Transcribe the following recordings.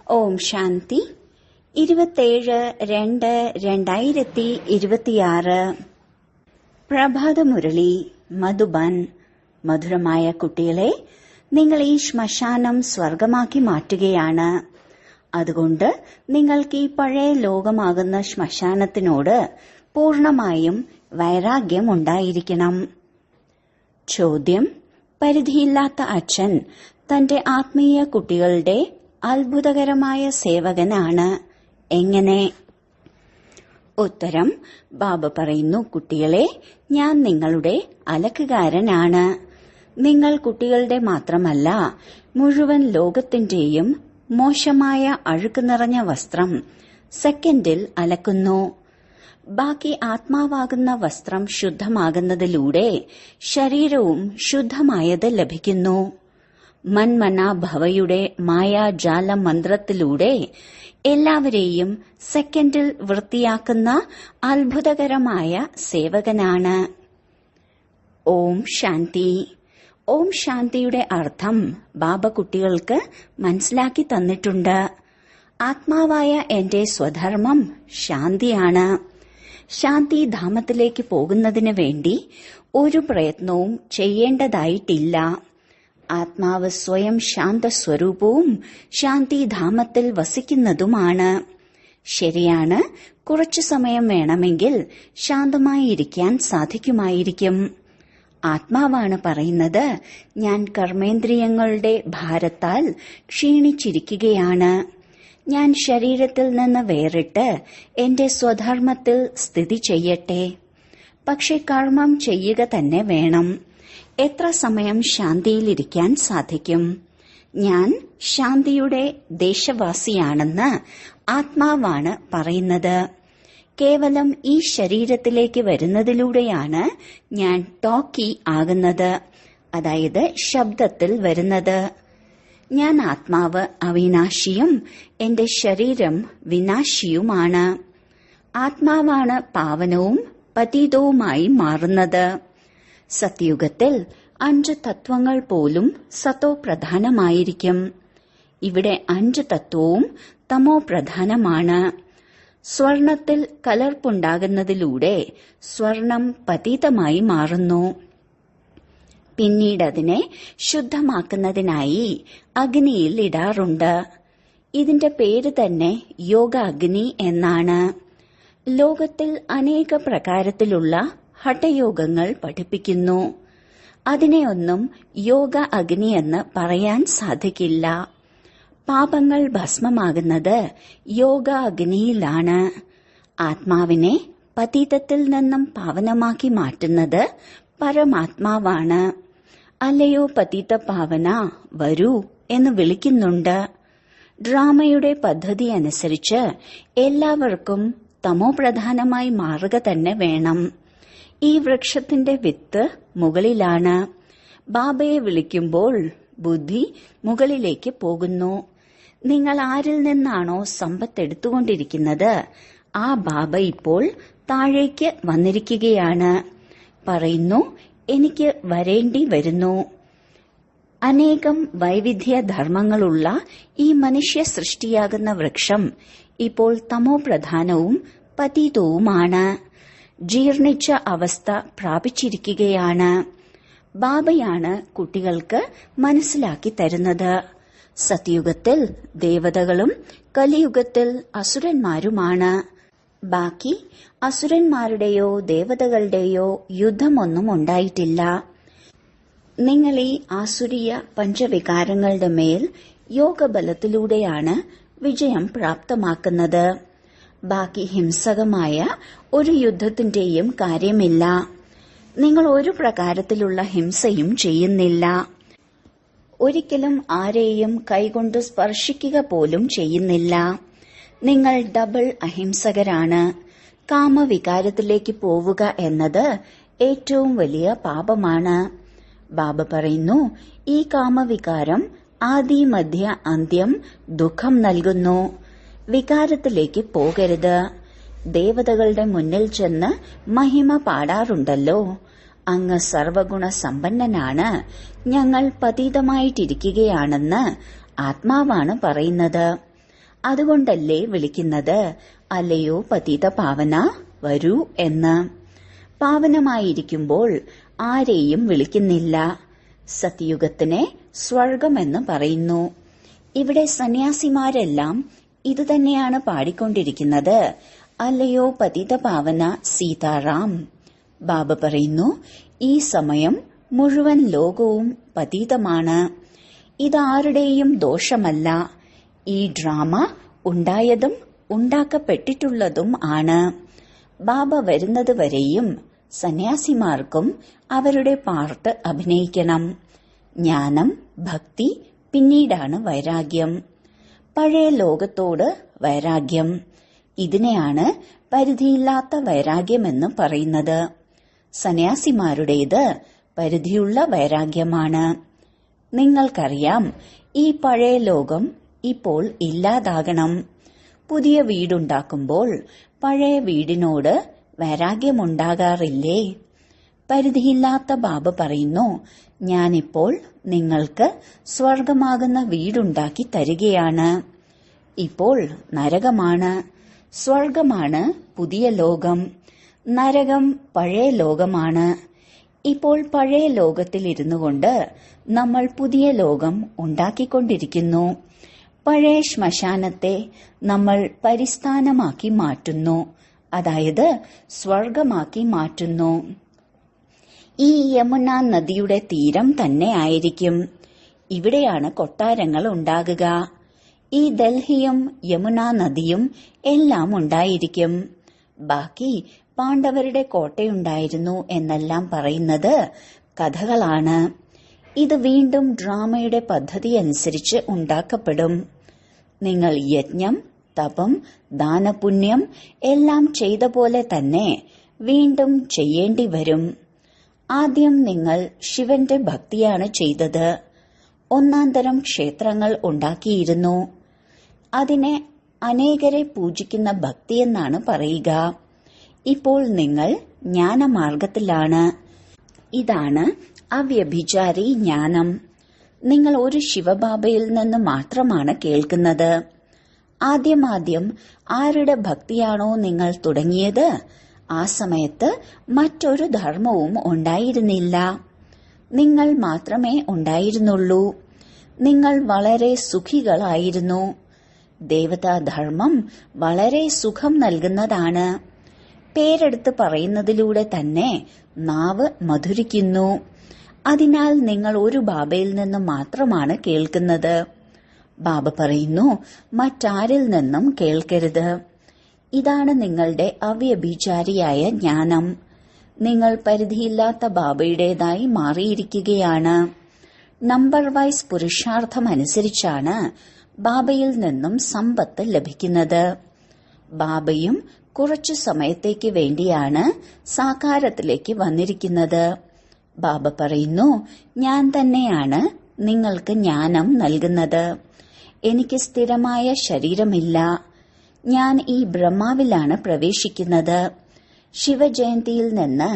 ഓം ശാന്തി 27/2/2026 പ്രഭാതമുരളി മധുബൻ. മധുരമായ കുട്ടികളെ, നിങ്ങൾ ഈ ശ്മശാനം സ്വർഗമാക്കി മാറ്റുകയാണ്. അതുകൊണ്ട് നിങ്ങൾക്ക് ഈ പഴയ ലോകമാകുന്ന ശ്മശാനത്തിനോട് പൂർണമായും വൈരാഗ്യം ഉണ്ടായിരിക്കണം. ചോദ്യം: പരിധിയില്ലാത്ത അച്ഛൻ തന്റെ ആത്മീയ കുട്ടികളുടെ അത്ഭുതകരമായ സേവകനാണ്. എങ്ങനെ? ഉത്തരം: ബാബ പറയുന്നു, കുട്ടികളെ, ഞാൻ നിങ്ങളുടെ അലക്കുകാരനാണ്. നിങ്ങൾ കുട്ടികളുടെ മാത്രമല്ല, മുഴുവൻ ലോകത്തിന്റെയും മോശമായ അഴുക്ക് നിറഞ്ഞ വസ്ത്രം സെക്കൻഡിൽ അലക്കുന്നു. ബാക്കി ആത്മാവാകുന്ന വസ്ത്രം ശുദ്ധമാകുന്നതിലൂടെ ശരീരവും ശുദ്ധമായത് ലഭിക്കുന്നു. മന്മനാഭവയുടെ മായാജാല മന്ത്രത്തിലൂടെ എല്ലാവരെയും സെക്കൻഡിൽ വൃത്തിയാക്കുന്ന അത്ഭുതകരമായ സേവകനാണ്. ഓം ശാന്തി. ഓം ശാന്തിയുടെ അർത്ഥം ബാബ കുട്ടികൾക്ക് മനസ്സിലാക്കി തന്നിട്ടുണ്ട്. ആത്മാവായ എന്റെ സ്വധർമ്മം ശാന്തിയാണ്. ശാന്തിധാമത്തിലേക്ക് പോകുന്നതിന് വേണ്ടി ഒരു പ്രയത്നവും ചെയ്യേണ്ടതായിട്ടില്ല. ആത്മാവ് സ്വയം ശാന്തസ്വരൂപവും ശാന്തിധാമത്തിൽ വസിക്കുന്നതുമാണ്. ശരിയാണ്, കുറച്ചു സമയം വേണമെങ്കിൽ ശാന്തമായിരിക്കാൻ സാധിക്കുമായിരിക്കും. ആത്മാവാണ് പറയുന്നത്, ഞാൻ കർമ്മേന്ദ്രിയങ്ങളുടെ ഭാരത്താൽ ക്ഷീണിച്ചിരിക്കുകയാണ്. ഞാൻ ശരീരത്തിൽ നിന്ന് വേറിട്ട് എന്റെ സ്വധർമ്മത്തിൽ സ്ഥിതി ചെയ്യട്ടെ. പക്ഷെ കർമ്മം ചെയ്യുക തന്നെ വേണം. എത്ര സമയം ശാന്തിയിലിരിക്കാൻ സാധിക്കും? ഞാൻ ശാന്തിയുടെ ദേശവാസിയാണെന്ന് ആത്മാവാണ് പറയുന്നത്. കേവലം ഈ ശരീരത്തിലേക്ക് വരുന്നതിലൂടെയാണ് ഞാൻ ടോക്കി ആകുന്നത്, അതായത് ശബ്ദത്തിൽ വരുന്നത്. ഞാൻ ആത്മാവ് അവിനാശിയും എന്റെ ശരീരം വിനാശിയുമാണ്. ആത്മാവാണ് പാവനവും പതീതവുമായി മാറുന്നത്. സത്യുഗത്തിൽ 5 തത്വങ്ങൾ പോലും സത്തോ പ്രധാനമായിരിക്കും. ഇവിടെ 5 തത്വവും തമോ പ്രധാനമാണ്. സ്വർണത്തിൽ കലർപ്പുണ്ടാകുന്നതിലൂടെ സ്വർണം പതീതമായി മാറുന്നു. പിന്നീടതിനെ ശുദ്ധമാക്കുന്നതിനായി അഗ്നിയിൽ ഇടാറുണ്ട്. ഇതിന്റെ പേര് തന്നെ യോഗ അഗ്നി എന്നാണ്. ലോകത്തിൽ അനേക പ്രകാരത്തിലുള്ള ഹഠയോഗങ്ങൾ പഠിപ്പിക്കുന്നു. അതിനെയൊന്നും യോഗ അഗ്നി എന്ന് പറയാൻ സാധിക്കില്ല. പാപങ്ങൾ ഭസ്മമാകുന്നത് യോഗ അഗ്നിയിലാണ്. ആത്മാവിനെ പതീതത്തിൽ നിന്നും പാവനമാക്കി മാറ്റുന്നത് പരമാത്മാവാണ്. അല്ലയോ പതീത പാവന, വരൂ എന്ന് വിളിക്കുന്നുണ്ട്. ഡ്രാമയുടെ പദ്ധതി അനുസരിച്ച് എല്ലാവർക്കും തമോ പ്രധാനമായി മാറുക തന്നെ വേണം. ഈ വൃക്ഷത്തിന്റെ വിത്ത് മുകളിലാണ്. ബാബയെ വിളിക്കുമ്പോൾ ബുദ്ധി മുകളിലേക്ക് പോകുന്നു. നിങ്ങൾ ആരിൽ നിന്നാണോ സമ്പത്ത് എടുത്തുകൊണ്ടിരിക്കുന്നത്, ആ ബാബ ഇപ്പോൾ താഴേക്ക് വന്നിരിക്കുകയാണ്. പറയുന്നു, എനിക്ക് വരേണ്ടി വരുന്നു. അനേകം വൈവിധ്യ ധർമ്മങ്ങളുള്ള ഈ മനുഷ്യ സൃഷ്ടിയാകുന്ന വൃക്ഷം ഇപ്പോൾ തമോ പ്രധാനവും പതീതവുമാണ്. ജീർണിച്ച അവസ്ഥ പ്രാപിച്ചിരിക്കുകയാണ്. ബാബയാണ് കുട്ടികൾക്ക് മനസ്സിലാക്കി തരുന്നത്. സത്യുഗത്തിൽ ദേവതകളും കലിയുഗത്തിൽ അസുരന്മാരുമാണ്. ബാക്കി അസുരന്മാരുടെയോ ദേവതകളുടെയോ യുദ്ധമൊന്നും ഉണ്ടായിട്ടില്ല. നിങ്ങൾ ഈ ആസുരീയ പഞ്ചവികാരങ്ങളുടെ മേൽ യോഗബലത്തിലൂടെയാണ് വിജയം പ്രാപ്തമാക്കുന്നത്. ബാക്കി ഹിംസകമായ ഒരു യുദ്ധത്തിന്റെയും കാര്യമില്ല. നിങ്ങൾ ഒരു പ്രകാരത്തിലുള്ള ഹിംസയും ചെയ്യുന്നില്ല. ഒരിക്കലും ആരെയും കൈകൊണ്ട് സ്പർശിക്കുക പോലും ചെയ്യുന്നില്ല. നിങ്ങൾ ഡബിൾ അഹിംസകരാണ്. കാമവികാരത്തിലേക്ക് പോവുക എന്നത് ഏറ്റവും വലിയ പാപമാണ്. ബാബ പറയുന്നു, ഈ കാമവികാരം ആദി മധ്യ അന്ത്യം ദുഃഖം നൽകുന്നു. വികാരത്തിലേക്ക് പോകരുത്. ദേവതകളുടെ മുന്നിൽ ചെന്ന് മഹിമ പാടാറുണ്ടല്ലോ. അങ്ങ് സർവഗുണ സമ്പന്നനാണ്, ഞങ്ങൾ പതീതമായിട്ടിരിക്കുകയാണെന്ന് ആത്മാവാണ് പറയുന്നത്. അതുകൊണ്ടല്ലേ വിളിക്കുന്നത്, അല്ലയോ പതിത പാവന, വരൂ എന്ന്. പാവനമായിരിക്കുമ്പോൾ ആരെയും വിളിക്കുന്നില്ല. സത്യുഗത്തിനെ സ്വർഗമെന്ന് പറയുന്നു. ഇവിടെ സന്യാസിമാരെല്ലാം ഇതുതന്നെയാണ് പാടിക്കൊണ്ടിരിക്കുന്നത്, അല്ലയോ പതിത പാവന സീതാറാം. ബാബ പറയുന്നു, ഈ സമയം മുഴുവൻ ലോകവും പതീതമാണ്. ഇതാരുടെയും ദോഷമല്ല. ഈ ഡ്രാമ ഉണ്ടായതും ഉണ്ടാക്കപ്പെട്ടിട്ടുള്ളതും ആണ്. ബാബ വരുന്നതുവരെയും സന്യാസിമാർക്കും അവരുടെ പാർട്ട് അഭിനയിക്കണം. ജ്ഞാനം, ഭക്തി, പിന്നീടാണ് വൈരാഗ്യം. പഴയ ലോകത്തോട് വൈരാഗ്യം. ഇതിനെയാണ് പരിധിയില്ലാത്ത വൈരാഗ്യമെന്ന് പറയുന്നത്. സന്യാസിമാരുടേത് പരിധിയുള്ള വൈരാഗ്യമാണ്. നിങ്ങൾക്കറിയാം, ഈ പഴയ ലോകം ഇപ്പോൾ ഇല്ലാതാകണം. പുതിയ വീടുണ്ടാക്കുമ്പോൾ പഴയ വീടിനോട് വൈരാഗ്യമുണ്ടാകാറില്ലേ? പരിധിയില്ലാത്ത ബാബ പറയുന്നു, ഞാനിപ്പോൾ നിങ്ങൾക്ക് സ്വർഗമാകുന്ന വീടുണ്ടാക്കി തരികയാണ്. ഇപ്പോൾ നരകമാണ്. സ്വർഗമാണ് പുതിയ ലോകം. നരകം പഴയ ലോകമാണ്. ഇപ്പോൾ പഴയ ലോകത്തിലിരുന്നു കൊണ്ട് നമ്മൾ പുതിയ ലോകം ഉണ്ടാക്കിക്കൊണ്ടിരിക്കുന്നു. പഴയ ശ്മശാനത്തെ നമ്മൾ പരിസ്ഥാനമാക്കി മാറ്റുന്നു, അതായത് സ്വർഗമാക്കി മാറ്റുന്നു. ഈ യമുന നദിയുടെ തീരം തന്നെ ആയിരിക്കും. ഇവിടെയാണ് കൊട്ടാരങ്ങൾ ഉണ്ടാകുക. ഈ ഡൽഹിയും യമുന നദിയും എല്ലാം ഉണ്ടായിരിക്കും. ബാക്കി പാണ്ഡവരുടെ കോട്ടയുണ്ടായിരുന്നു എന്നെല്ലാം പറയുന്നത് കഥകളാണ്. ഇത് വീണ്ടും ഡ്രാമയുടെ പദ്ധതി അനുസരിച്ച് ഉണ്ടാക്കപ്പെടും. നിങ്ങൾ യജ്ഞം, തപം, ദാനപുണ്യം എല്ലാം ചെയ്ത പോലെ തന്നെ വീണ്ടും ചെയ്യേണ്ടി വരും. ആദ്യം നിങ്ങൾ ശിവന്റെ ഭക്തിയാണ് ചെയ്തത്. ഒന്നാന്തരം ക്ഷേത്രങ്ങൾ ഉണ്ടാക്കിയിരുന്നു. അതിനെ അനേകരെ പൂജിക്കുന്ന ഭക്തിയെന്നാണ് പറയുക. ഇപ്പോൾ നിങ്ങൾ ജ്ഞാനമാർഗത്തിലാണ്. ഇതാണ് അവ്യഭിചാരി ജ്ഞാനം. നിങ്ങൾ ഒരു ശിവബാബയിൽ നിന്ന് മാത്രമാണ് കേൾക്കുന്നത്. ആദ്യമാദ്യം ആരുടെ ഭക്തിയാണോ നിങ്ങൾ തുടങ്ങിയത്, ആ സമയത്ത് മറ്റൊരു ധർമ്മവും ഉണ്ടായിരുന്നില്ല. നിങ്ങൾ മാത്രമേ ഉണ്ടായിരുന്നുള്ളൂ. നിങ്ങൾ വളരെ സുഖികളായിരുന്നു. ദേവതാധർമ്മം വളരെ സുഖം നൽകുന്നതാണ്. പേരെടുത്ത് പറയുന്നതിലൂടെ തന്നെ നാവ് മധുരിക്കുന്നു. അതിനാൽ നിങ്ങൾ ഒരു ബാബയിൽ നിന്ന് മാത്രമാണ് കേൾക്കുന്നത്. ബാബ പറയുന്നു, മറ്റാരിൽ നിന്നും കേൾക്കരുത്. ഇതാണ് നിങ്ങളുടെ അവ്യഭിചാരിയായ ജ്ഞാനം. നിങ്ങൾ പരിധിയില്ലാത്ത ബാബയുടേതായി മാറിയിരിക്കുകയാണ്. നമ്പർ വൈസ് പുരുഷാർത്ഥമനുസരിച്ചാണ് ബാബയിൽ നിന്നും സമ്പത്ത് ലഭിക്കുന്നത്. ബാബയും കുറച്ചു സമയത്തേക്ക് വേണ്ടിയാണ് സാകാരത്തിലേക്ക് വന്നിരിക്കുന്നത്. ബാബ പറയുന്നു, ഞാൻ തന്നെയാണ് നിങ്ങൾക്ക് ജ്ഞാനം നൽകുന്നത്. എനിക്ക് സ്ഥിരമായ ശരീരമില്ല. ഞാൻ ഈ ബ്രഹ്മാവിലാണ് പ്രവേശിക്കുന്നത്. ശിവജയന്തിയിൽ നിന്ന്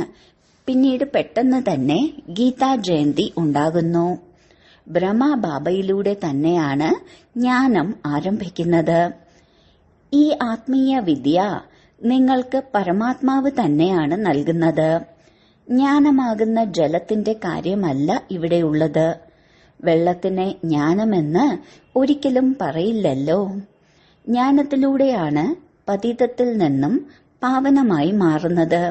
പിന്നീട് പെട്ടെന്ന് തന്നെ ഗീതാ ജയന്തി ഉണ്ടാകുന്നു. ബ്രഹ്മബാബയിലൂടെ തന്നെയാണ് ജ്ഞാനം ആരംഭിക്കുന്നത്. ഈ ആത്മീയ വിദ്യ നിങ്ങൾക്ക് പരമാത്മാവ് തന്നെയാണ് നൽകുന്നത്. ജ്ഞാനമാകുന്ന ജലത്തിന്റെ കാര്യമല്ല ഇവിടെയുള്ളത്. വെള്ളത്തിനെ ജ്ഞാനമെന്ന് ഒരിക്കലും പറയില്ലല്ലോ. ജ്ഞാനത്തിലൂടെയാണ് പതിതത്തിൽ നിന്നും പാവനമായി മാറുന്നത്.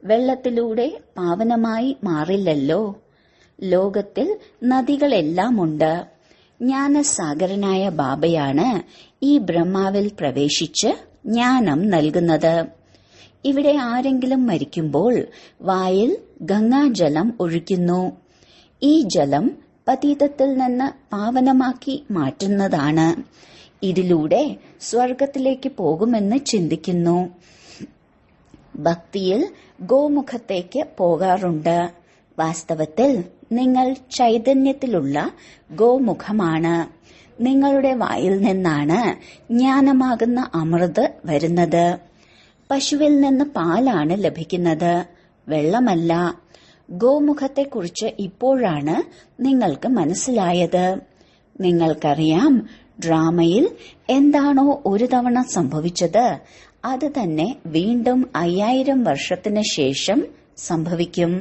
വെള്ളത്തിലൂടെ പാവനമായി മാറില്ലല്ലോ. ലോകത്തിൽ നദികളെല്ലാമുണ്ട്. ജ്ഞാനസാഗരനായ ബാബയാണ് ഈ ബ്രഹ്മാവിൽ പ്രവേശിച്ച് ജ്ഞാനം നൽകുന്നത്. ഇവിടെ ആരെങ്കിലും മരിക്കുമ്പോൾ വായിൽ ഗംഗാജലം ഒഴിക്കുന്നു. ഈ ജലം പതീതത്തിൽ നിന്ന് പാവനമാക്കി മാറ്റുന്നതാണ്. ഇതിലൂടെ സ്വർഗത്തിലേക്ക് പോകുമെന്ന് ചിന്തിക്കുന്നു. ഭക്തിയിൽ ഗോമുഖത്തേക്ക് പോകാറുണ്ട്. വാസ്തവത്തിൽ നിങ്ങൾ ചൈതന്യത്തിലുള്ള ഗോമുഖമാണ്. നിങ്ങളുടെ വായിൽ നിന്നാണ് ജ്ഞാനമാകുന്ന അമൃത് വരുന്നത്. പശുവിൽ നിന്ന് പാലാണ് ലഭിക്കുന്നത്, വെള്ളമല്ല. ഗോമുഖത്തെക്കുറിച്ച് ഇപ്പോഴാണ് നിങ്ങൾക്ക് മനസ്സിലായത്. നിങ്ങൾക്കറിയാം, ഡ്രാമയിൽ എന്താണോ ഒരു തവണ സംഭവിച്ചത് അത് തന്നെ വീണ്ടും 5000 വർഷത്തിന് ശേഷം സംഭവിക്കും.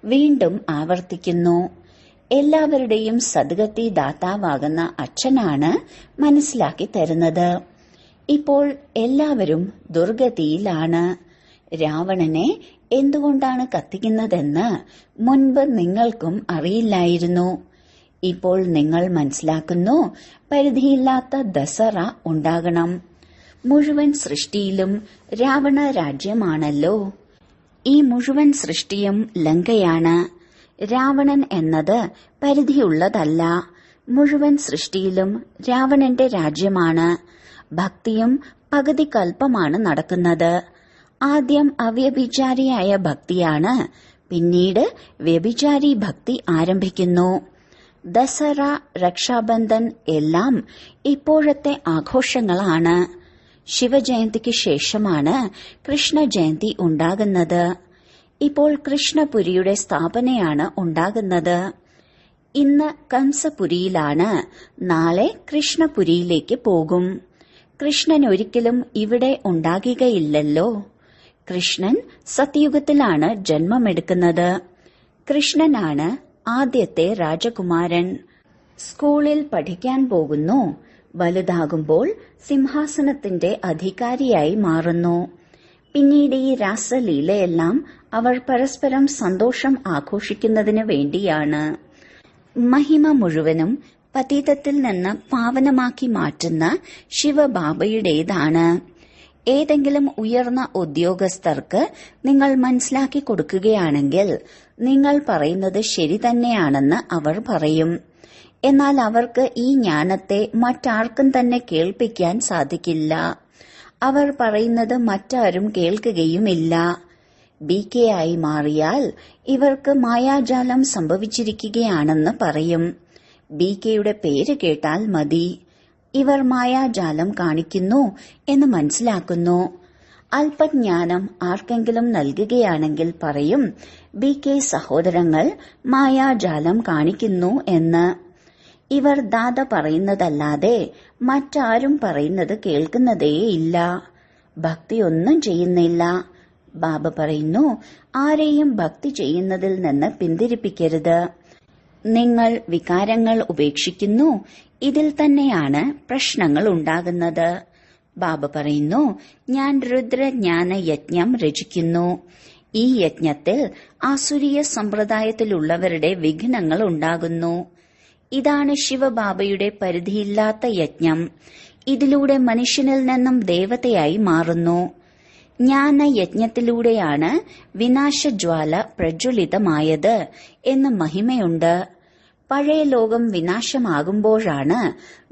വീണ്ടും ആവർത്തിക്കുന്നു. എല്ലാവരുടെയും സദ്ഗതി ദാതാവാകുന്ന അച്ഛനാണ് മനസ്സിലാക്കി തരുന്നത്. ഇപ്പോൾ എല്ലാവരും ദുർഗതിയിലാണ്. രാവണനെ എന്തുകൊണ്ടാണ് കത്തിക്കുന്നതെന്ന് മുൻപ് നിങ്ങൾക്കും അറിയില്ലായിരുന്നു. ഇപ്പോൾ നിങ്ങൾ മനസ്സിലാക്കുന്നു. പരിധിയില്ലാത്ത ദസറ ഉണ്ടാകണം. മുഴുവൻ സൃഷ്ടിയിലും രാവണ രാജ്യമാണല്ലോ. ഈ മുഴുവൻ സൃഷ്ടിയും ലങ്കയാണ്. രാവണൻ എന്നത് പരിധിയുള്ളതല്ല. മുഴുവൻ സൃഷ്ടിയിലും രാവണന്റെ രാജ്യമാണ്. ഭക്തിയും പകുതി കൽപ്പമാണ് നടക്കുന്നത്. ആദ്യം അവ്യഭിചാരിയായ ഭക്തിയാണ്, പിന്നീട് വ്യഭിചാരി ഭക്തി ആരംഭിക്കുന്നു. ദസറ, രക്ഷാബന്ധൻ എല്ലാം ഇപ്പോഴത്തെ ആഘോഷങ്ങളാണ്. ശിവജയന്തിക്ക് ശേഷമാണ് കൃഷ്ണ ജയന്തി ഉണ്ടാകുന്നത്. ഇപ്പോൾ കൃഷ്ണപുരിയുടെ സ്ഥാപനയാണ് ഉണ്ടാകുന്നത്. ഇന്ന് കംസപുരിയിലാണ്, നാളെ കൃഷ്ണപുരിയിലേക്ക് പോകും. കൃഷ്ണൻ ഒരിക്കലും ഇവിടെ ഉണ്ടാകുകയില്ലല്ലോ. കൃഷ്ണൻ സത്യയുഗത്തിലാണ് ജന്മമെടുക്കുന്നത്. കൃഷ്ണനാണ് ആദ്യത്തെ രാജകുമാരൻ. സ്കൂളിൽ പഠിക്കാൻ പോകുന്നു. വലുതാകുമ്പോൾ സിംഹാസനത്തിന്റെ അധികാരിയായി മാറുന്നു. പിന്നീട് ഈ രാസലീലയെല്ലാം അവർ പരസ്പരം സന്തോഷം ആഘോഷിക്കുന്നതിന് വേണ്ടിയാണ്. മഹിമ മുഴുവനും പതീതത്തിൽ നിന്ന് പാവനമാക്കി മാറ്റുന്ന ശിവബാബയുടേതാണ്. ഏതെങ്കിലും ഉയർന്ന ഉദ്യോഗസ്ഥർക്ക് നിങ്ങൾ മനസ്സിലാക്കി കൊടുക്കുകയാണെങ്കിൽ നിങ്ങൾ പറയുന്നത് ശരി തന്നെയാണെന്ന് അവർ പറയും. എന്നാൽ അവർക്ക് ഈ ജ്ഞാനത്തെ മറ്റാർക്കും തന്നെ കേൾപ്പിക്കാൻ സാധിക്കില്ല. അവർ പറയുന്നത് മറ്റാരും കേൾക്കുകയുമില്ല. BK ആയി മാറിയാൽ ഇവർക്ക് മായാജാലം സംഭവിച്ചിരിക്കുകയാണെന്ന് പറയും. BKയുടെ പേര് കേട്ടാൽ മതി. ഇവർ മായാജാലം കാണിക്കുന്നു എന്ന് മനസ്സിലാക്കുന്നു. അല്പജ്ഞാനം ആർക്കെങ്കിലും നൽകുകയാണെങ്കിൽ പറയും BK സഹോദരങ്ങൾ മായാജാലം കാണിക്കുന്നു എന്ന്. ഇവർ ദാദ പറയുന്നതല്ലാതെ മറ്റാരും പറയുന്നത് കേൾക്കുന്നതേയില്ല. ഭക്തിയൊന്നും ചെയ്യുന്നില്ല. ബാബ പറയുന്നു, ആരെയും ഭക്തി ചെയ്യുന്നതിൽ നിന്ന് പിന്തിരിപ്പിക്കരുത്. നിങ്ങൾ വികാരങ്ങൾ ഉപേക്ഷിക്കുന്നു. ഇതിൽ തന്നെയാണ് പ്രശ്നങ്ങൾ ഉണ്ടാകുന്നത്. ബാബ പറയുന്നു, ഞാൻ രുദ്രജ്ഞാന യജ്ഞം രചിക്കുന്നു. ഈ യജ്ഞത്തിൽ ആസുരീയ സമ്പ്രദായത്തിലുള്ളവരുടെ വിഘ്നങ്ങൾ ഉണ്ടാകുന്നു. ഇതാണ് ശിവബാബയുടെ പരിധിയില്ലാത്ത യജ്ഞം. ഇതിലൂടെ മനുഷ്യനിൽ നിന്നും ദേവതയായി മാറുന്നു. ജ്ഞാനയജ്ഞത്തിലൂടെയാണ് വിനാശജ്വാല പ്രജ്വലിതമായത് എന്ന് മഹിമയുണ്ട്. പഴയ ലോകം വിനാശമാകുമ്പോഴാണ്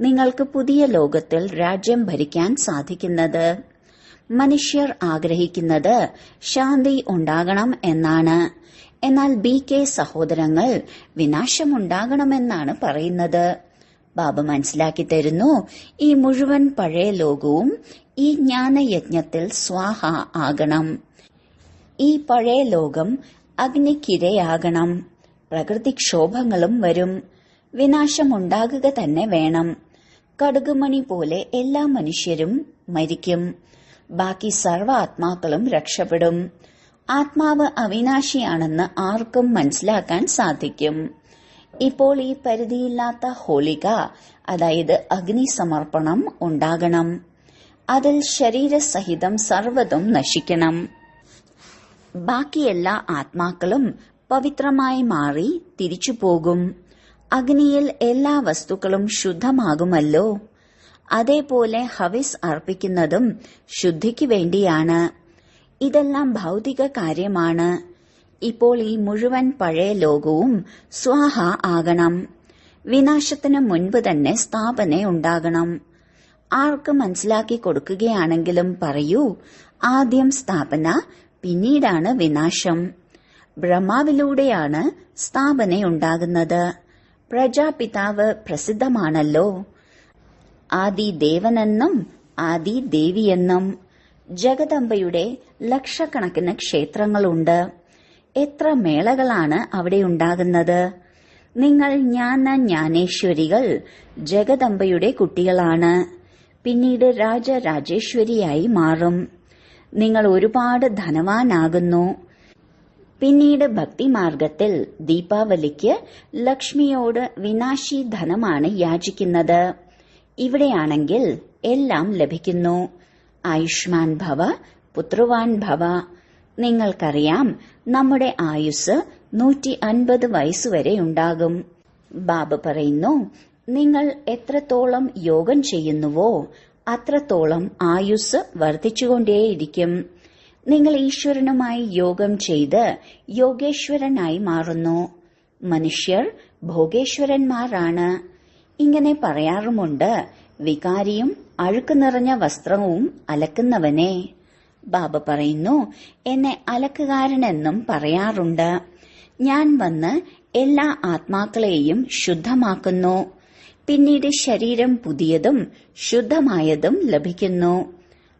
നിങ്ങൾക്ക് പുതിയ ലോകത്തിൽ രാജ്യം ഭരിക്കാൻ സാധിക്കുന്നത്. മനുഷ്യർ ആഗ്രഹിക്കുന്നത് ശാന്തി ഉണ്ടാകണം എന്നാണ്. എന്നാൽ BK സഹോദരങ്ങൾ വിനാശമുണ്ടാകണമെന്നാണ് പറയുന്നത്. ബാബ മനസ്സിലാക്കി തരുന്നു, ഈ മുഴുവൻ പഴയ ലോകവും ഈ ജ്ഞാനയജ്ഞത്തിൽ സ്വാഹ ആകണം. ഈ പഴയ ലോകം അഗ്നിക്കിരയാകണം. പ്രകൃതിക്ഷോഭങ്ങളും വരും. വിനാശമുണ്ടാകുക തന്നെ വേണം. കടുകുമണി പോലെ എല്ലാ മനുഷ്യരും മരിക്കും. ബാക്കി സർവ്വ ആത്മാക്കളും രക്ഷപ്പെടും. ആത്മാവ് അവിനാശിയാണെന്ന് ആർക്കും മനസ്സിലാക്കാൻ സാധിക്കും. ഇപ്പോൾ ഈ പരിധിയില്ലാത്ത ഹോളിക, അതായത് അഗ്നി സമർപ്പണം ഉണ്ടാകണം. അതിൽ ശരീരസഹിതം സർവ്വതും നശിക്കണം. ബാക്കി എല്ലാ ആത്മാക്കളും പവിത്രമായി മാറി തിരിച്ചു പോകും. അഗ്നിയിൽ എല്ലാ വസ്തുക്കളും ശുദ്ധമാകുമല്ലോ. അതേപോലെ ഹവിസ് അർപ്പിക്കുന്നതും ശുദ്ധിക്ക് വേണ്ടിയാണ്. ഇതെല്ലാം ഭൗതിക കാര്യമാണ്. ഇപ്പോൾ ഈ മുഴുവൻ പഴയ ലോകവും സ്വാഹ ആകണം. വിനാശത്തിന് മുൻപ് തന്നെ സ്ഥാപന ഉണ്ടാകണം. ആർക്ക് മനസ്സിലാക്കി കൊടുക്കുകയാണെങ്കിലും പറയൂ, ആദ്യം സ്ഥാപന, പിന്നീടാണ് വിനാശം. ബ്രഹ്മാവിലൂടെയാണ് സ്ഥാപനയുണ്ടാകുന്നത്. പ്രജാപിതാവ് പ്രസിദ്ധമാണല്ലോ. ആദി ദേവനെന്നും ആദി ദേവിയെന്നും. ജഗദംബയുടെ ലക്ഷക്കണക്കിന് ക്ഷേത്രങ്ങളുണ്ട്. എത്ര മേളകളാണ് അവിടെ ഉണ്ടാകുന്നത്. നിങ്ങൾ ജ്ഞാന ജ്ഞാനേശ്വരികൾ ജഗദംബയുടെ കുട്ടികളാണ്. പിന്നീട് രാജരാജേശ്വരിയായി മാറും. നിങ്ങൾ ഒരുപാട് ധനവാനാകുന്നു. പിന്നീട് ഭക്തിമാർഗത്തിൽ ദീപാവലിക്ക് ലക്ഷ്മിയോട് വിനാശി ധനമാണ് യാചിക്കുന്നത്. ഇവിടെയാണെങ്കിൽ എല്ലാം ലഭിക്കുന്നു. ആയുഷ്മാൻ ഭവ, പുത്രവാൻ ഭവ. നിങ്ങൾക്കറിയാം, നമ്മുടെ ആയുസ് 150 വയസ്സുവരെ ഉണ്ടാകും. ബാബ പറയുന്നു, നിങ്ങൾ എത്രത്തോളം യോഗം ചെയ്യുന്നുവോ അത്രത്തോളം ആയുസ് വർദ്ധിച്ചുകൊണ്ടേയിരിക്കും. നിങ്ങൾ ഈശ്വരനുമായി യോഗം ചെയ്ത് യോഗേശ്വരനായി മാറുന്നു. മനുഷ്യർ ഭോഗേശ്വരന്മാരാണ്. ഇങ്ങനെ പറയാറുമുണ്ട്, വികാരിയും അഴുക്ക് നിറഞ്ഞ വസ്ത്രവും അലക്കുന്നവനെ. ബാബ പറയുന്നു, എന്നെ അലക്കുകാരനെന്നും പറയാറുണ്ട്. ഞാൻ വന്ന് എല്ലാ ആത്മാക്കളെയും ശുദ്ധമാക്കുന്നു. പിന്നീട് ശരീരം പുതിയതും ശുദ്ധമായതും ലഭിക്കുന്നു.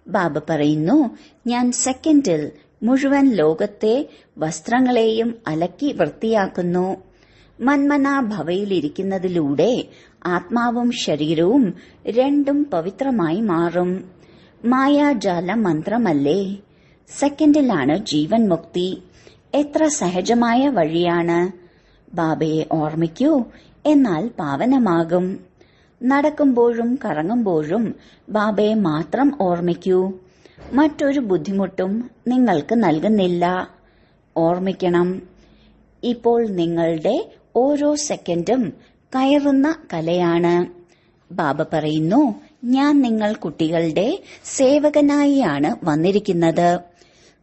ബാബ പറയുന്നു, ഞാൻ സെക്കൻഡിൽ മുഴുവൻ ലോകത്തെ വസ്ത്രങ്ങളെയും അലക്കി വൃത്തിയാക്കുന്നു. മന്മനാഭവയിലിരിക്കുന്നതിലൂടെ ആത്മാവും ശരീരവും രണ്ടും പവിത്രമായി മാറും. മായാജാല മന്ത്രമല്ലേ? സെക്കൻഡിലാണ് ജീവൻ മുക്തി. എത്ര സഹജമായ വഴിയാണ്. ബാബയെ ഓർമ്മിക്കൂ, എന്നാൽ പാവനമാകും. നടക്കുമ്പോഴും കറങ്ങുമ്പോഴും ബാബയെ മാത്രം ഓർമ്മിക്കൂ. മറ്റൊരു ബുദ്ധിമുട്ടും നിങ്ങൾക്ക് നൽകുന്നില്ല. ഓർമ്മിക്കണം, ഇപ്പോൾ നിങ്ങളുടെ ഓരോ സെക്കൻഡും കയറുന്ന കലയാണ്. ബാബ പറയുന്നു, ഞാൻ നിങ്ങൾ കുട്ടികളുടെ സേവകനായിയാണ് വന്നിരിക്കുന്നത്.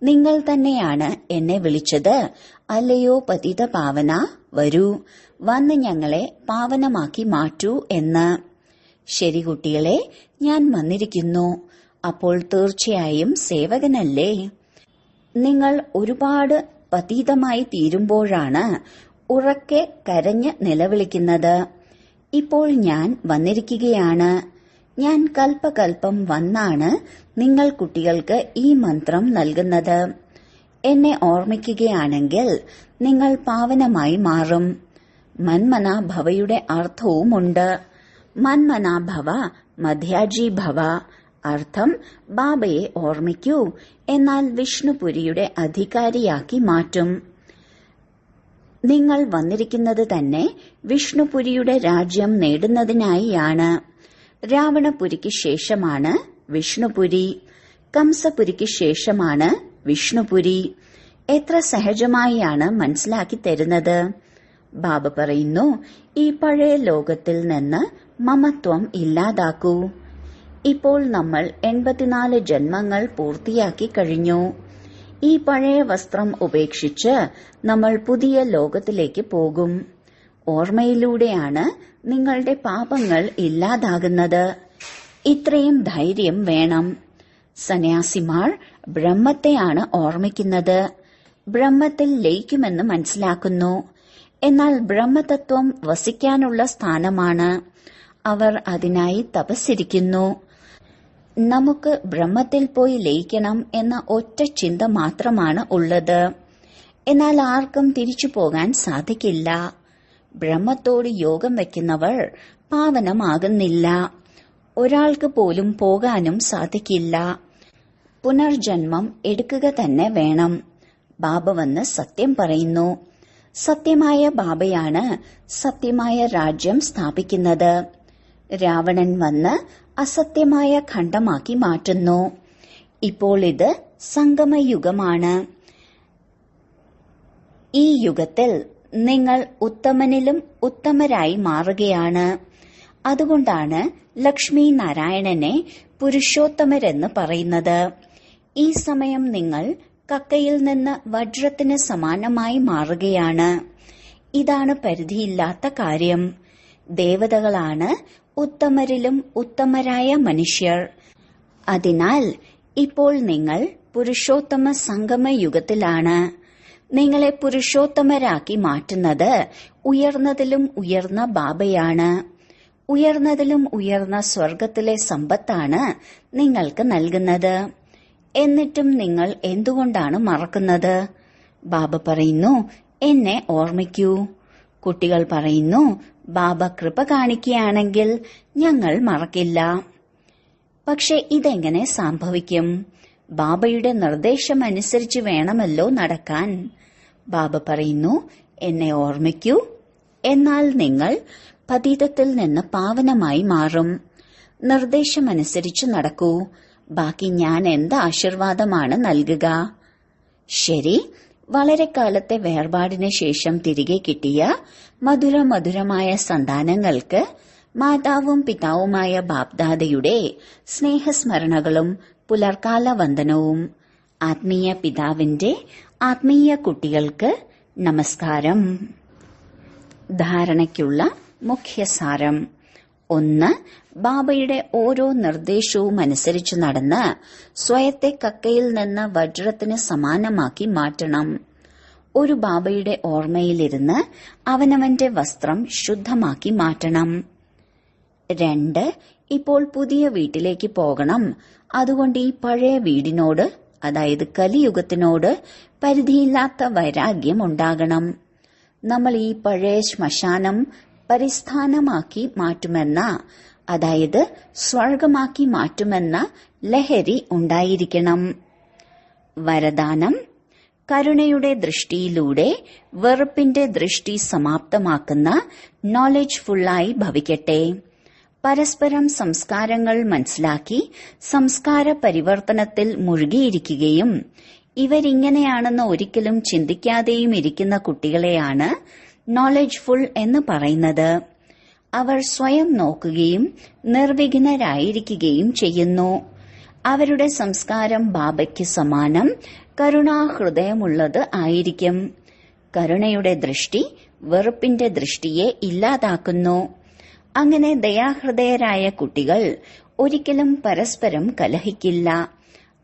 നിങ്ങൾ തന്നെയാണ് എന്നെ വിളിച്ചത്. അല്ലയോ പതിത പാവന, വരൂ, വന്ന് ഞങ്ങളെ പാവനമാക്കി മാറ്റൂ എന്ന്. ശരി കുട്ടികളെ, ഞാൻ വന്നിരിക്കുന്നു. അപ്പോൾ തീർച്ചയായും സേവകനല്ലേ? നിങ്ങൾ ഒരുപാട് പതീതമായി തീരുമ്പോഴാണ് ഉറക്കെ കരഞ്ഞ് നിലവിളിക്കുന്നത്. ഇപ്പോൾ ഞാൻ വന്നിരിക്കുകയാണ്. ഞാൻ കൽപ്പകൽപ്പം വന്നാണ് നിങ്ങൾ കുട്ടികൾക്ക് ഈ മന്ത്രം നൽകുന്നത്. എന്നെ ഓർമ്മിക്കുകയാണെങ്കിൽ നിങ്ങൾ പാവനമായി മാറും. മന്മനാഭവയുടെ അർത്ഥവുമുണ്ട്. മന്മനാഭവ മധ്യാജി ഭവ. അർത്ഥം, ബാബയെ ഓർമ്മിക്കൂ, എന്നാൽ വിഷ്ണുപുരിയുടെ അധികാരിയാക്കി മാറ്റും. നിങ്ങൾ വന്നിരിക്കുന്നത് തന്നെ വിഷ്ണുപുരിയുടെ രാജ്യം നേടുന്നതിനായിയാണ്. രാവണപുരിക്ക് ശേഷമാണ് വിഷ്ണുപുരി. കംസപുരിക്ക് ശേഷമാണ് വിഷ്ണുപുരി. എത്ര സഹജമായാണ് മനസ്സിലാക്കി തരുന്നത്. ബാബ പറയുന്നു, ഈ പഴയ ലോകത്തിൽ നിന്ന് മമത്വം ഇല്ലാതാക്കൂ. ഇപ്പോൾ നമ്മൾ 84 ജന്മങ്ങൾ പൂർത്തിയാക്കി കഴിഞ്ഞു. ഈ പഴയ വസ്ത്രം ഉപേക്ഷിച്ച് നമ്മൾ പുതിയ ലോകത്തിലേക്ക് പോകും. ഓർമ്മയിലൂടെയാണ് നിങ്ങളുടെ പാപങ്ങൾ ഇല്ലാതാകുന്നത്. ഇത്രയും ധൈര്യം വേണം. സന്യാസിമാർ ബ്രഹ്മത്തെയാണ് ഓർമ്മിക്കുന്നത്. ബ്രഹ്മത്തിൽ ലയിക്കുമെന്ന് മനസ്സിലാക്കുന്നു. എന്നാൽ ബ്രഹ്മതത്വം വസിക്കാനുള്ള സ്ഥാനമാണ്. അവർ അതിനായി തപസ്സിരിക്കുന്നു. നമുക്ക് ബ്രഹ്മത്തിൽ പോയി ലയിക്കണം എന്ന ഒറ്റ ചിന്ത മാത്രമാണ് ഉള്ളത്. എന്നാൽ ആർക്കും തിരിച്ചു പോകാൻ സാധിക്കില്ല. ബ്രഹ്മത്തോട് യോഗം വയ്ക്കുന്നവർ പാവനമാകുന്നില്ല. ഒരാൾക്ക് പോലും പോകാനും സാധിക്കില്ല. പുനർജന്മം എടുക്കുക തന്നെ വേണം. ബാബ വന്ന് സത്യം പറയുന്നു. സത്യമായ ബാബയാണ് സത്യമായ രാജ്യം സ്ഥാപിക്കുന്നത്. രാവണൻ വന്ന് അസത്യമായ ഖണ്ഡമാക്കി മാറ്റുന്നു. ഇപ്പോൾ ഇത് സംഗമയുഗമാണ്. ഈ യുഗത്തിൽ നിങ്ങൾ ഉത്തമനിലും ഉത്തമരായി മാറുകയാണ്. അതുകൊണ്ടാണ് ലക്ഷ്മി നാരായണനെ പുരുഷോത്തമരെന്ന് പറയുന്നത്. ഈ സമയം നിങ്ങൾ കക്കയിൽ നിന്ന് വജ്രത്തിന് സമാനമായി മാറുകയാണ്. ഇതാണ് പരിധിയില്ലാത്ത കാര്യം. ദേവതകളാണ് ഉത്തമരിലും ഉത്തമരായ മനുഷ്യർ. അതിനാൽ ഇപ്പോൾ നിങ്ങൾ പുരുഷോത്തമ സംഗമ യുഗത്തിലാണ്. നിങ്ങളെ പുരുഷോത്തമരാക്കി മാറ്റുന്നത് ഉയർന്നതിലും ഉയർന്ന ബാബയാണ്. ഉയർന്നതിലും ഉയർന്ന സ്വർഗത്തിലെ സമ്പത്താണ് നിങ്ങൾക്ക് നൽകുന്നത്. എന്നിട്ടും നിങ്ങൾ എന്തുകൊണ്ടാണ് മറക്കുന്നത്? ബാബ പറയുന്നു, എന്നെ ഓർമ്മിക്കൂ. കുട്ടികൾ പറയുന്നു, ബാബ കൃപ കാണിക്കുകയാണെങ്കിൽ ഞങ്ങൾ മറക്കില്ല. പക്ഷെ ഇതെങ്ങനെ സംഭവിക്കും? ബാബയുടെ നിർദ്ദേശമനുസരിച്ച് വേണമല്ലോ നടക്കാൻ. ബാബ പറയുന്നു, എന്നെ ഓർമ്മിക്കൂ, എന്നാൽ നിങ്ങൾ പതീതത്തിൽ നിന്ന് പാവനമായി മാറും. നിർദ്ദേശമനുസരിച്ച് നടക്കൂ. ബാക്കി ഞാൻ എന്ത് ആശീർവാദമാണ് നൽകുക? ശരി, വളരെ കാലത്തെ വേർപാടിന് ശേഷം തിരികെ കിട്ടിയ മധുരമധുരമായ സന്താനങ്ങൾക്ക് മാതാവും പിതാവുമായ ബാപ്ദാദയുടെ സ്നേഹസ്മരണകളും പുലർക്കാല വന്ദനവും. ആത്മീയ പിതാവിന്റെ ആത്മീയ കുട്ടികൾക്ക് നമസ്കാരം. ധാരണയ്ക്കുള്ള മുഖ്യസാരം: 1. ബാബയുടെ ഓരോ നിർദ്ദേശവും അനുസരിച്ച് നടന്ന് സ്വയത്തെ കക്കയിൽ നിന്ന് വജ്രത്തിന് സമാനമാക്കി മാറ്റണം. ഒരു ബാബയുടെ ഓർമ്മയിലിരുന്ന് അവനവന്റെ വസ്ത്രം ശുദ്ധമാക്കി മാറ്റണം. 2. ഇപ്പോൾ പുതിയ വീട്ടിലേക്ക് പോകണം. അതുകൊണ്ട് ഈ പഴയ വീടിനോട്, അതായത് കലിയുഗത്തിനോട് പരിധിയില്ലാത്ത വൈരാഗ്യം ഉണ്ടാകണം. നമ്മൾ ഈ പഴയ ശ്മശാനം പരിസ്ഥാനമാക്കി മാറ്റുമെന്ന, അതായത് സ്വർഗമാക്കി മാറ്റുമെന്ന ലഹരി ഉണ്ടായിരിക്കണം. വരദാനം: കരുണയുടെ ദൃഷ്ടിയിലൂടെ വെറുപ്പിന്റെ ദൃഷ്ടി സമാപ്തമാക്കുന്ന നോളജ്ഫുള്ളായി ഭവിക്കട്ടെ. പരസ്പരം സംസ്കാരങ്ങൾ മനസ്സിലാക്കി സംസ്കാര പരിവർത്തനത്തിൽ മുഴുകിയിരിക്കുകയും ഇവരിങ്ങനെയാണെന്ന് ഒരിക്കലും ചിന്തിക്കാതെയും ഇരിക്കുന്ന കുട്ടികളെയാണ് നോളജ്ഫുൾ എന്ന് പറയുന്നത്. അവർ സ്വയം നോക്കുകയും നിർവിഘ്നരായിരിക്കുകയും ചെയ്യുന്നു. അവരുടെ സംസ്കാരം ബാബയ്ക്ക് സമാനം കരുണാഹൃദയമുള്ളത് ആയിരിക്കും. കരുണയുടെ ദൃഷ്ടി വെറുപ്പിന്റെ ദൃഷ്ടിയെ ഇല്ലാതാക്കുന്നു. അങ്ങനെ ദയാഹൃദയരായ കുട്ടികൾ ഒരിക്കലും പരസ്പരം കലഹിക്കില്ല.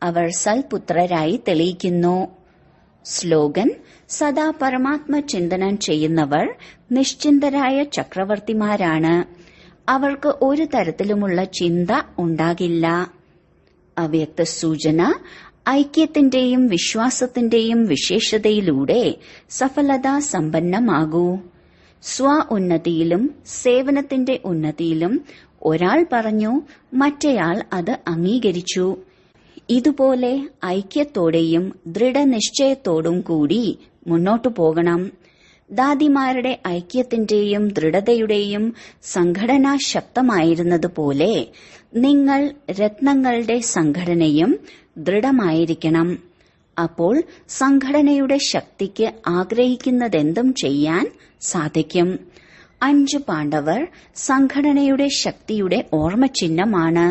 അവർ സൽപുത്രരായി തെളിയിക്കുന്നു. സ്ലോഗൻ: സദാ പരമാത്മ ചിന്തനം ചെയ്യുന്നവർ നിശ്ചിന്തരായ ചക്രവർത്തിമാരാണ്. അവർക്ക് ഒരു തരത്തിലുമുള്ള ചിന്ത ഉണ്ടാകില്ല. അവ്യക്ത സൂചന: ഐക്യത്തിന്റെയും വിശ്വാസത്തിന്റെയും വിശേഷതയിലൂടെ സഫലതാ സമ്പന്നമാകൂ. സ്വ ഉന്നതിയിലും സേവനത്തിന്റെ ഉന്നതിയിലും ഒരാൾ പറഞ്ഞു, മറ്റേയാൾ അത് അംഗീകരിച്ചു. ഇതുപോലെ ഐക്യത്തോടെയും ദൃഢനിശ്ചയത്തോടും കൂടി മുന്നോട്ടു പോകണം. ദാദിമാരുടെ ഐക്യത്തിന്റെയും ദൃഢതയുടെയും സംഘടന ശക്തമായിരുന്നതുപോലെ നിങ്ങൾ രത്നങ്ങളുടെ സംഘടനയും ദൃഢമായിരിക്കണം. അപ്പോൾ സംഘടനയുടെ ശക്തിക്ക് ആഗ്രഹിക്കുന്നതെന്തും ചെയ്യാൻ സാധിക്കും. 5 പാണ്ഡവർ സംഘടനയുടെ ശക്തിയുടെ ഓർമ്മചിഹ്നമാണ്.